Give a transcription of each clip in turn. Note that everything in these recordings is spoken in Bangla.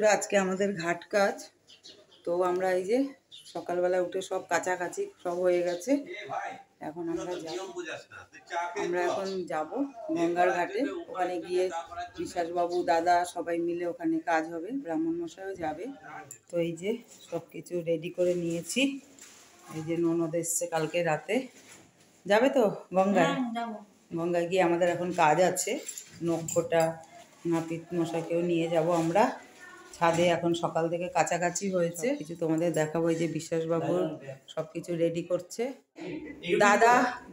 বন্ধুরা, আজকে আমাদের ঘাট কাজ। তো আমরা এই যে সকালবেলা উঠে সব কাচাকাচি সব হয়ে গেছে। এখন আমরা এখন যাব গঙ্গার ঘাটে। ওখানে গিয়ে বিশ্বাসবাবু, দাদা সবাই মিলে ওখানে কাজ হবে, ব্রাহ্মণ মশাইও যাবে। তো এই যে সব কিছু রেডি করে নিয়েছি। এই যে ননদ এসছে কালকে রাতে, যাবে তো গঙ্গায়। গঙ্গায় গিয়ে আমাদের এখন কাজ আছে, নক্ষটা নাপিত মশাইকেও নিয়ে যাব আমরা। ছাদে এখন সকাল থেকে কাছাকাছি হয়েছে, কিছু তোমাদের দেখাবো। এই যে বিশ্বাসবাবু সব কিছু রেডি করছে।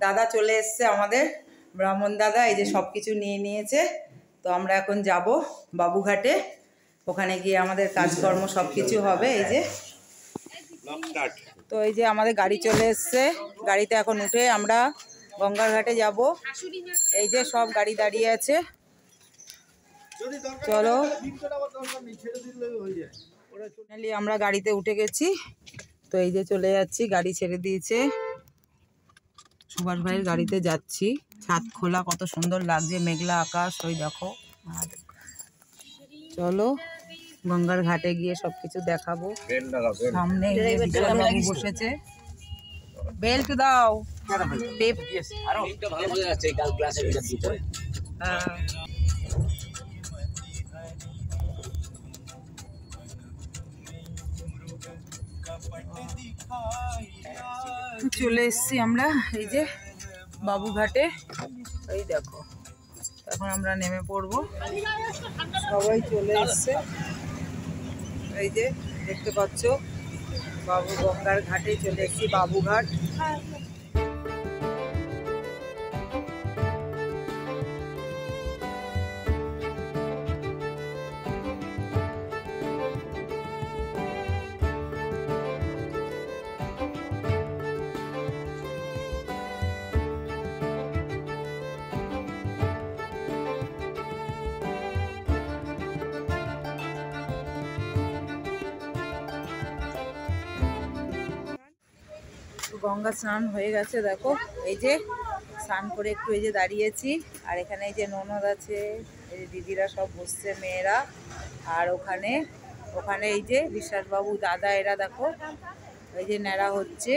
দাদা চলে এসছে আমাদের, ব্রাহ্মণ দাদা। এই যে সব কিছু নিয়ে নিয়েছে। তো আমরা এখন যাব বাবুঘাটে, ওখানে গিয়ে আমাদের কাজকর্ম সব কিছু হবে। এই যে তো এই যে আমাদের গাড়ি চলে এসছে, গাড়িতে এখন উঠে আমরা গঙ্গার ঘাটে যাব। এই যে সব গাড়ি দাঁড়িয়ে আছে, চলো। আমরা গাড়িতে উঠে গেছি। তো এই যে চলে যাচ্ছি, গাড়ি ছেড়ে দিয়েছে। সুভাষ ভাইয়ের গাড়িতে যাচ্ছি। ছাদ খোলা, কত সুন্দর লাগছে, মেঘলা আকাশ, ওই দেখো। চলো গঙ্গার ঘাটে গিয়ে সবকিছু দেখাবো। সামনে বাবু বসেছে, বেল্ট দাও। চলে এসছি আমরা এই যে বাবুঘাটে। এই দেখো, এখন আমরা নেমে পড়বো। সবাই চলে এসছে, এই যে দেখতে পাচ্ছ বাবু গঙ্গার ঘাটে চলে এসছি, বাবুঘাট। গঙ্গা স্নান হয়ে গেছে, দেখো। এই যে স্নান করে একটু এই যে দাঁড়িয়েছি। আর এখানে এই যে ননদ আছে, এই যে দিদিরা সব বসছে, মেয়েরা। আর ওখানে এই যে বিশ্বাসবাবু, দাদা, এরা দেখো এই যে ন্যাড়া হচ্ছে,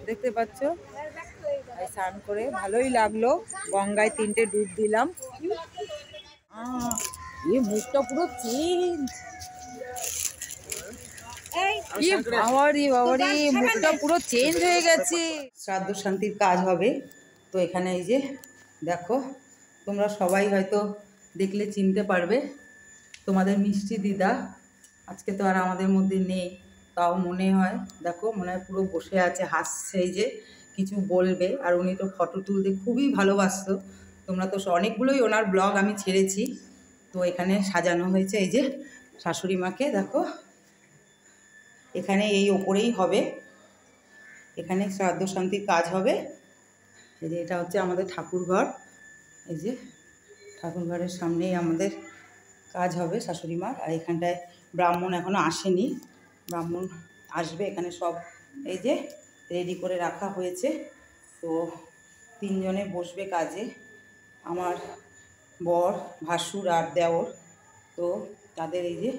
দেখতে পাচ্ছ। স্নান করে ভালোই লাগলো। গঙ্গায় 3টে ডুব দিলাম। মুখটা পুরো চেঞ্জ, মুখটা পুরো চেঞ্জ হয়ে গেছে। শ্রাদ্ধ শান্তির কাজ হবে। তো এখানে এই যে দেখো, তোমরা সবাই হয়তো দেখলে চিনতে পারবে, তোমাদের মিষ্টি দিদা। আজকে তো আর আমাদের মধ্যে নেই, তাও মনে হয়, দেখো মনে হয় পুরো বসে আছে, হাসছে। এই যে কিছু বলবে। আর উনি তো ফটো তুলতে খুবই ভালোবাসতো। তোমরা তো অনেকগুলোই ওনার ব্লগ আমি ছেড়েছি। তো এখানে সাজানো হয়েছে এই যে শাশুড়ি মাকে, দেখো। এখানে এই ওপরেই হবে, এখানে শ্রাদ্ধ শান্তির কাজ হবে। এই যে এটা হচ্ছে আমাদের ঠাকুরঘর। এই যে ঠাকুরঘরের সামনেই আমাদের কাজ হবে শাশুড়ি মার। আর এখানটায় ব্রাহ্মণ এখনও আসেনি, ব্রাহ্মণ আসবে। এখানে সব এই যে রেডি করে রাখা হয়েছে। তো 3 জনে বসবে কাজে, আমার বর, ভাসুর আর দেওর। তো তাদের এই যে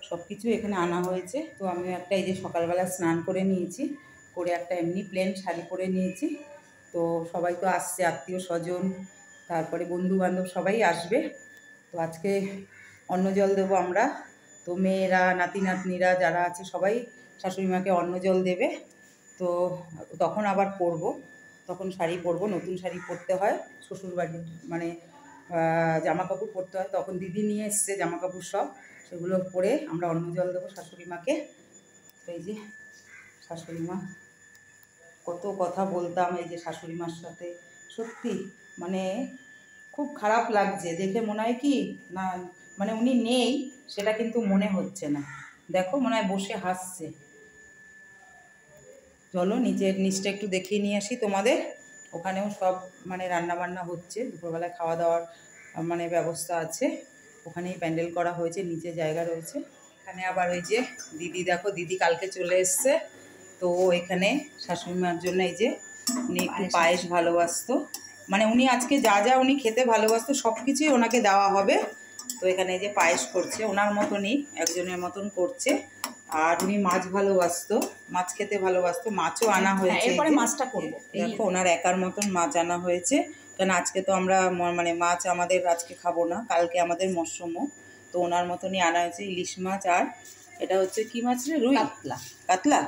সব কিছু এখানে আনা হয়েছে। তো আমি একটা এই যে সকালবেলা স্নান করে নিয়েছি, করে একটা এমনি প্লেন শাড়ি পরে নিয়েছি। তো সবাই তো আসছে, আত্মীয় স্বজন, তারপরে বন্ধুবান্ধব সবাই আসবে। তো আজকে অন্ন জল দেবো আমরা। তো মেয়েরা, নাতি নাতনিরা যারা আছে সবাই শাশুড়ি মাকে অন্ন জল দেবে। তো তখন আবার পরবো, তখন শাড়ি পরবো, নতুন শাড়ি পরতে হয়। শ্বশুরবাড়ির মানে জামা কাপড় পরতে হয়। তখন দিদি নিয়ে এসছে জামা কাপড় সব, সেগুলো পরে আমরা অন্ন জল দেবো শাশুড়ি মাকে। তো এই যে শাশুড়ি মা, কত কথা বলতাম এই যে শাশুড়ি মার সাথে। সত্যি মানে খুব খারাপ লাগছে দেখে, মনে হয় কি না মানে উনি নেই সেটা কিন্তু মনে হচ্ছে না। দেখো মনে হয় বসে হাসছে। চলো নিচটা একটু দেখিয়ে নিয়ে আসি তোমাদের। ওখানেও সব মানে রান্নাবান্না হচ্ছে, দুপুরবেলায় খাওয়া দাওয়ার মানে ব্যবস্থা আছে। ওখানেই প্যান্ডেল করা হয়েছে, নিচে জায়গা রয়েছে। এখানে আবার ওই যে দিদি, দেখো দিদি কালকে চলে এসছে। তো এখানে শাশুড়ি মার জন্য এই যে উনি একটু পায়েস ভালোবাসতো, মানে উনি আজকে যা যা উনি খেতে ভালোবাসতো সব কিছুই ওনাকে দেওয়া হবে। তো এখানে এই যে পায়েস করছে, ওনার মতনই একজনের মতন করছে। আর উনি মাছ ভালোবাসতো, মাছ খেতে ভালোবাসতো, মাছও আনা হয়েছে। এরপরে মাছটা করবো। দেখো ওনার একার মতন মাছ আনা হয়েছে, কারণ আজকে তো আমরা মানে মাছ আমাদের আজকে খাবো না, কালকে আমাদের মরশুম। তো ওনার মতনই আনা হয়েছে ইলিশ মাছ। আর এটা হচ্ছে কি মাছ রে? রুই, কাতলা। কাতলা,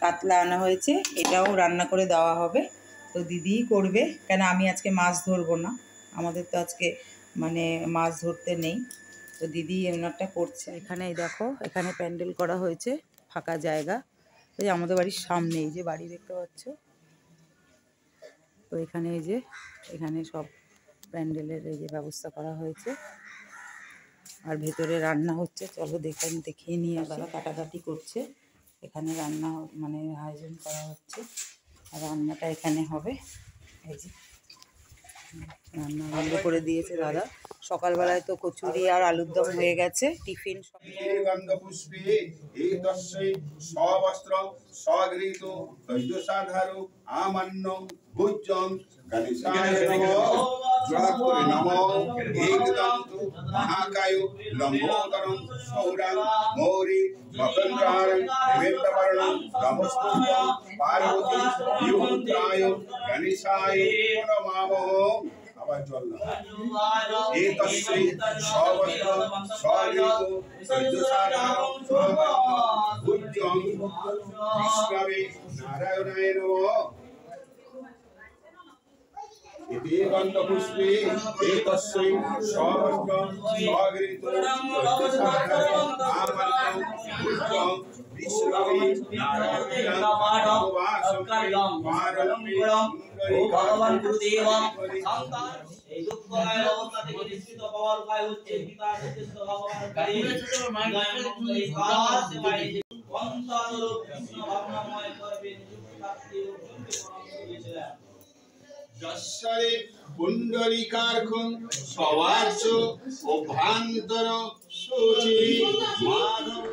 কাতলা আনা হয়েছে, এটাও রান্না করে দেওয়া হবে। তো দিদিই করবে, কেন আমি আজকে মাছ ধরবো না, আমাদের তো আজকে মানে মাছ ধরতে নেই। তো দিদি ওনারটা করছে। এখানে দেখো এখানে প্যান্ডেল করা হয়েছে, ফাঁকা জায়গা। এই আমাদের বাড়ির সামনে এই যে বাড়ি দেখতে পাচ্ছ। তো এখানে এই যে এখানে সব প্যান্ডেলের এই যে ব্যবস্থা করা হয়েছে। আর ভেতরে রান্না হচ্ছে, চলো দেখিয়ে নিয়ে তারা কাটাকাটি করছে। এখানে রান্না মানে আয়োজন করা হচ্ছে, আর রান্নাটা এখানে হবে। এই যে রান্না বন্ধ করে দিয়েছে দাদা। সকালবেলায় তো কচুরি আর আলুর দম হয়ে গেছে, টিফিন। महाकाय लंबोदरं सौरं मौरी मकरंद्रारं विवेकवर्णं नमस्तुभ्यं पार्वती युगंत्राय गणेशाय नमः। आवाज चलना एतस्यै सर्वत्र सर्वतो सज्जसाधारं पूज्यं विष्णवे नारायणाय नमः। पुष्पे एतस्यै सर्वत्र सर्वतो सज्जसाधारं पूज्यं विष्णवे नारायणाय नमः। ভগবান গুরুদেবম সংকার এই দুঃখময় অবস্থা থেকে নিশ্চিত পাওয়ার উপায় হচ্ছে পিতা সত্যিষ্ট ভগবান কালী এই কাজ সেবায় অন্তর কৃষ্ণ ভাবনাময় করবে নিযুক্ত থাকতে ও যুক্তি পরামর্শ দিয়েছিলেন। যশ্বরে পুণ্ডরিকার্ঘং সবার্চ অভ্যন্তর সূচি মাধব।